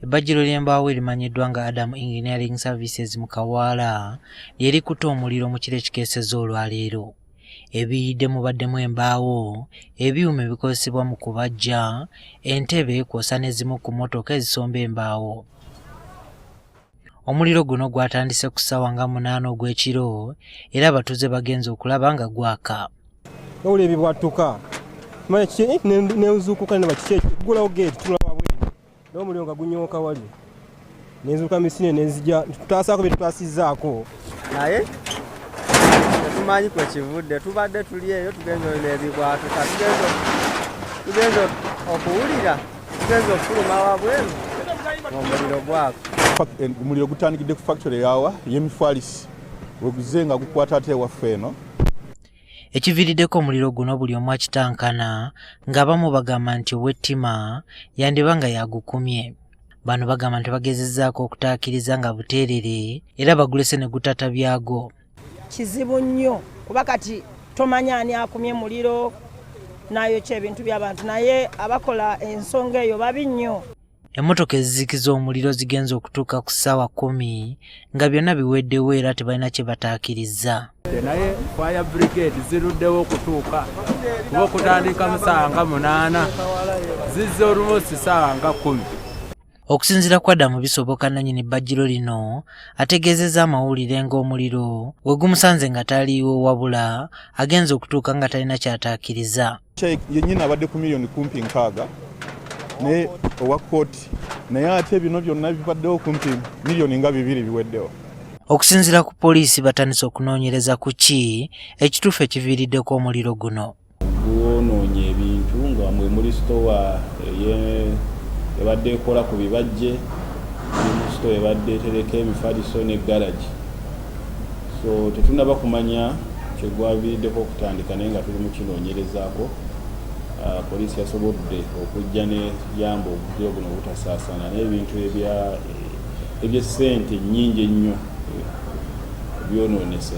Ebbajiro ly'embaawo erimanyiddwa nga Adam Engineering Services mu Kawaala lyerikutte omuliro mu kiro ekikeesezza olwaleero. Ebiyidde mubaddemu embaawo, ebyuma ebikozesebwa mu kubajja, entebe kw'ossa n'ezimu ku mmotoka ezisomba embaawo. Omuliro guno gwatandise ku ssaawa nga 8 ogw'ekiro era abatuuze bagenze okulaba nga gwaka. Nawulira ebibwatuka manya kiki nezuukuka ne bakiki gulawo gate tulaba bwe n'omuliro nga gunyooka wali nezuuka misine nenzija tutasaako bye tutasizaako naye tetumanyi kwe kivudde tubadde tuli eyo tugenze ebibwatuka tugenze okuwulira tugenze okufuluma wabweru omuliro gwako. Omuliro gutandikidde ku factory yawa y'emifaalisi weguze nga gukwata ate ewaffe eno. Ekiviiriddeko omuliro guno buli omu akitankana ng'abamu bagamba nti ow'ettima yandiba nga yagukumye. Bano bagamba nti bagezezzaako okutaakiriza nga buteerere era bagulese ne gutata byago. Kizibu nnyo kuba kati tomanya ani akumye muliro n'ayokya ebintu by'abantu naye abakola ensonga eyo babi nnyo. Emmotoka ezizikiza omuliro zigenze okutuuka ku ssaawa 10 nga byonna biweddewo era tebalina kye bataakiriza. Naye fire brigade ziruddewo okutuuka kuba okutandika mu ssaawa nga 8 zizze olumosi ssaawa nga 10. Okusinziira ku Adamu bisoboka nannyini ebbajiro lino ategeezezza amawulire ng'omuliro we gumusanze nga taliiwo wabula agenze okutuuka nga talina kyataakiriza. Yennyini abadde ku miliyoni kumpi 6 naye owa kkooti naye ate bino byonna bibaddewo kumpi miliyoni nga 2 biweddewo. Okusinziira ku poliisi batandise okunoonyereza ku ki ekituufu ekiviiriddeko omuliro guno. Gwonoonye ebintu nga muli sitowa ebadde ekola ku bibajje mu sitowa ebadde etereka emifaliso ne garagi. So tetunaba kumanya kyegwaviiriddeko okutandika naye nga tuli mu kinoonyerezaako. Poliisi yasobodde okujja n'eyamba omuliro guno obutasaasana n'ebintu eby'essente nnyingi ennyo byonoonese.